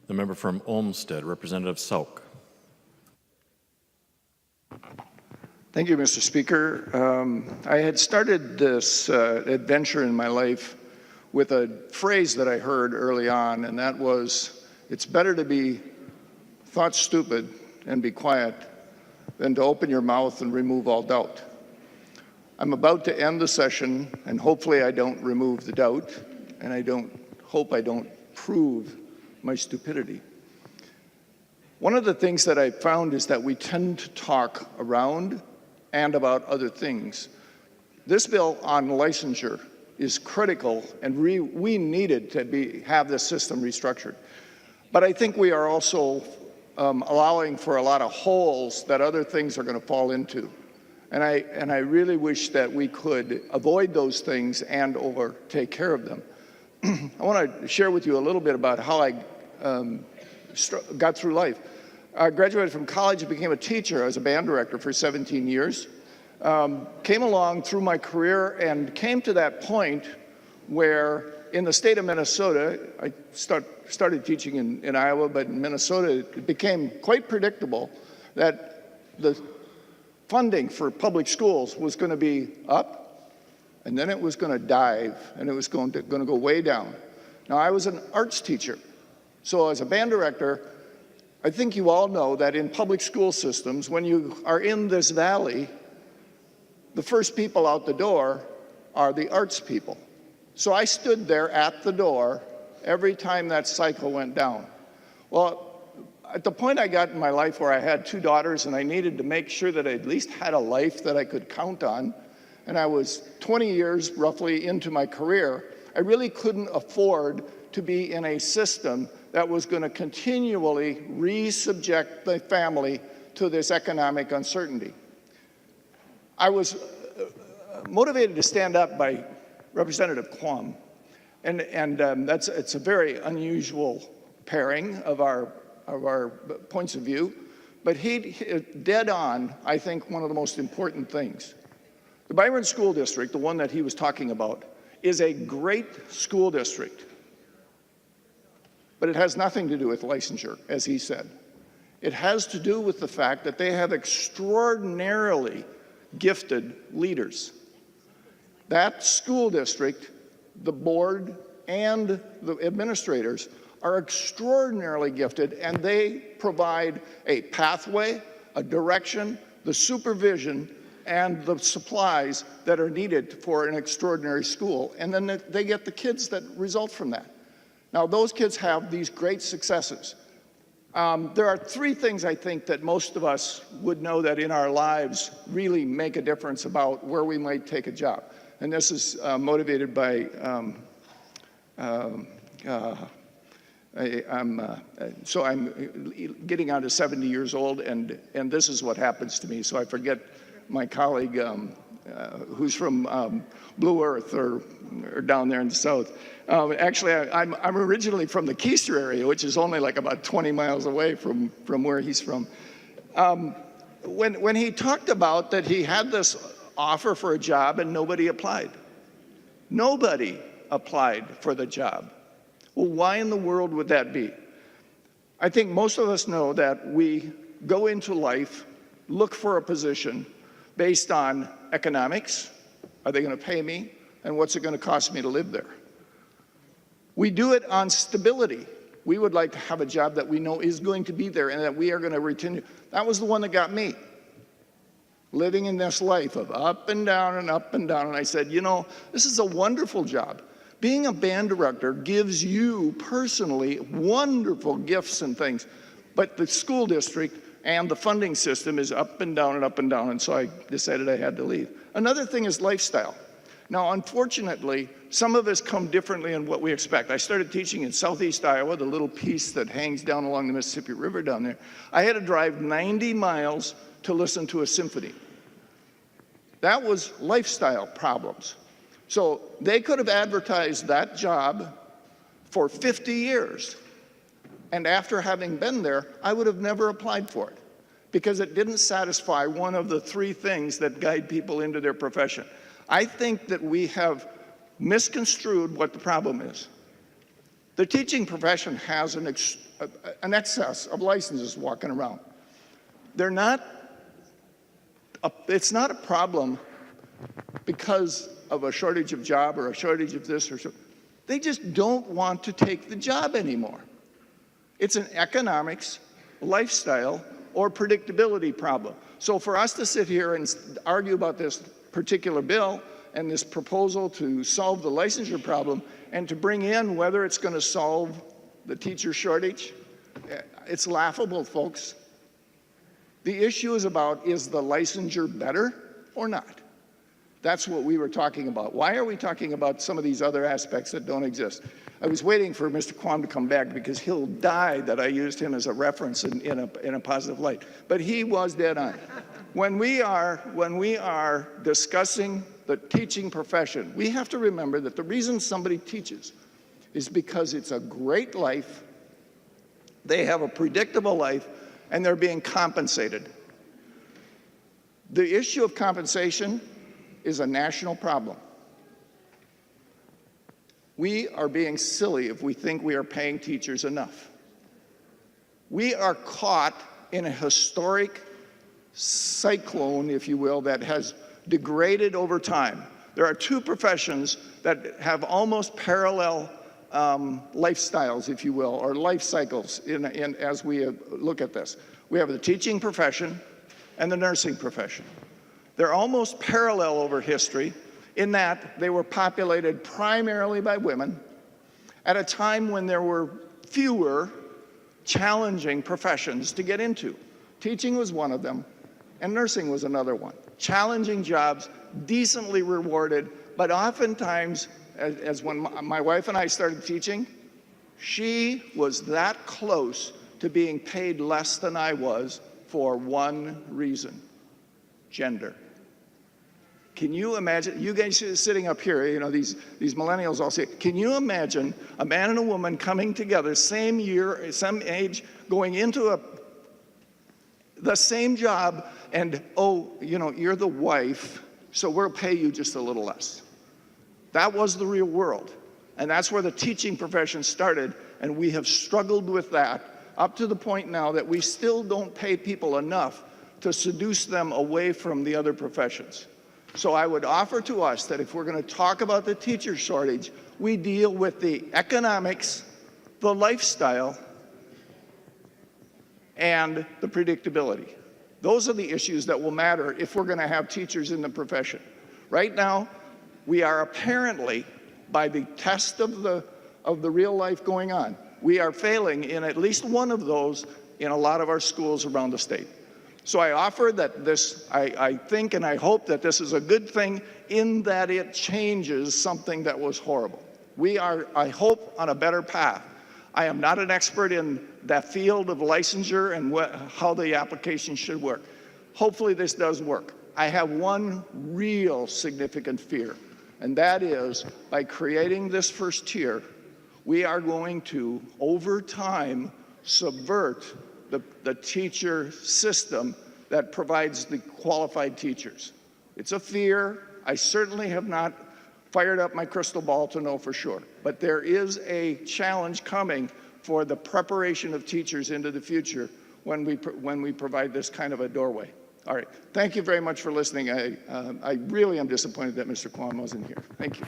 The member from Olmsted, Representative Sauke. Thank you, Mr. Speaker. I had started this adventure in my life with a phrase that I heard early on, and that was, it's better to be thought stupid and be quiet than to open your mouth and remove all doubt. I'm about to end the session, and hopefully I don't remove the doubt, and I hope I don't prove my stupidity. One of the things that I found is that we tend to talk around and about other things. This bill on licensure is critical, and we needed to have this system restructured. But I think we are also allowing for a lot of holes that other things are going to fall into. And I really wish that we could avoid those things and or take care of them. I want to share with you a little bit about how I got through life. I graduated from college and became a teacher. I was a band director for 17 years. Came along through my career and came to that point where in the state of Minnesota, I started teaching in Iowa, but in Minnesota, it became quite predictable that the funding for public schools was going to be up, and then it was going to dive, and it was going to go way down. Now, I was an arts teacher, so as a band director, I think you all know that in public school systems, when you are in this valley, the first people out the door are the arts people. So I stood there at the door every time that cycle went down. Well, at the point I got in my life where I had 2 daughters and I needed to make sure that I at least had a life that I could count on, and I was 20 years roughly into my career, I really couldn't afford to be in a system that was going to continually re-subject the family to this economic uncertainty. I was motivated to stand up by Representative Quam, and it's a very unusual pairing of our points of view, but he dead on, I think, one of the most important things. The Byron School District, the one that he was talking about, is a great school district, but it has nothing to do with licensure, as he said. It has to do with the fact that they have extraordinarily gifted leaders. That school district, the board, and the administrators are extraordinarily gifted, and they provide a pathway, a direction, the supervision, and the supplies that are needed for an extraordinary school. And then they get the kids that result from that. Now, those kids have these great successes. There are 3 things I think that most of us would know that in our lives really make a difference about where we might take a job. And this is motivated by I'm getting on to 70 years old, and this is what happens to me. So I forget my colleague who's from Blue Earth or down there in the south. Actually, I'm originally from the Keister area, which is only like about 20 miles away from where he's from. When he talked about that he had this offer for a job and nobody applied. Nobody applied for the job. Well, why in the world would that be? I think most of us know that we go into life, look for a position based on economics. Are they going to pay me? And what's it going to cost me to live there? We do it on stability. We would like to have a job that we know is going to be there and that we are going to retain. That was the one that got me. Living in this life of up and down and up and down. And I said, you know, this is a wonderful job. Being a band director gives you personally wonderful gifts and things, but the school district and the funding system is up and down and up and down, and so I decided I had to leave. Another thing is lifestyle. Now, unfortunately, some of us come differently in what we expect. I started teaching in southeast Iowa, the little piece that hangs down along the Mississippi River down there. I had to drive 90 miles to listen to a symphony. That was lifestyle problems. So they could have advertised that job for 50 years. And after having been there, I would have never applied for it because it didn't satisfy one of the 3 things that guide people into their profession. I think that we have misconstrued what the problem is. The teaching profession has an excess of licenses walking around. It's not a problem because of a shortage of job or a shortage of this or so. They just don't want to take the job anymore. It's an economics, lifestyle, or predictability problem. So for us to sit here and argue about this particular bill and this proposal to solve the licensure problem and to bring in whether it's going to solve the teacher shortage, it's laughable, folks. The issue is about, is the licensure better or not? That's what we were talking about. Why are we talking about some of these other aspects that don't exist? I was waiting for Mr. Quam to come back because he'll die that I used him as a reference in a positive light. But he was dead on. When we are discussing the teaching profession, we have to remember that the reason somebody teaches is because it's a great life, they have a predictable life, and they're being compensated. The issue of compensation is a national problem. We are being silly if we think we are paying teachers enough. We are caught in a historic cyclone, if you will, that has degraded over time. There are two professions that have almost parallel lifestyles, if you will, or life cycles as we look at this. We have the teaching profession and the nursing profession. They're almost parallel over history in that they were populated primarily by women at a time when there were fewer challenging professions to get into. Teaching was one of them, and nursing was another one. Challenging jobs, decently rewarded, but oftentimes, as when my wife and I started teaching, she was that close to being paid less than I was for one reason: gender. Can you imagine, you guys sitting up here, you know, these millennials all say, can you imagine a man and a woman coming together, same year, same age, going into the same job, and, oh, you know, you're the wife, so we'll pay you just a little less. That was the real world. And that's where the teaching profession started, and we have struggled with that up to the point now that we still don't pay people enough to seduce them away from the other professions. So I would offer to us that if we're going to talk about the teacher shortage, we deal with the economics, the lifestyle, and the predictability. Those are the issues that will matter if we're going to have teachers in the profession. Right now, we are apparently, by the test of the real life going on, we are failing in at least one of those in a lot of our schools around the state. So I offer that this, I think and I hope that this is a good thing in that it changes something that was horrible. We are, I hope, on a better path. I am not an expert in that field of licensure and how the application should work. Hopefully this does work. I have one real significant fear, and that is by creating this first tier, we are going to, over time, subvert the teacher system that provides the qualified teachers. It's a fear. I certainly have not fired up my crystal ball to know for sure. But there is a challenge coming for the preparation of teachers into the future when we provide this kind of a doorway. All right. Thank you very much for listening. I really am disappointed that Mr. Quam wasn't here. Thank you.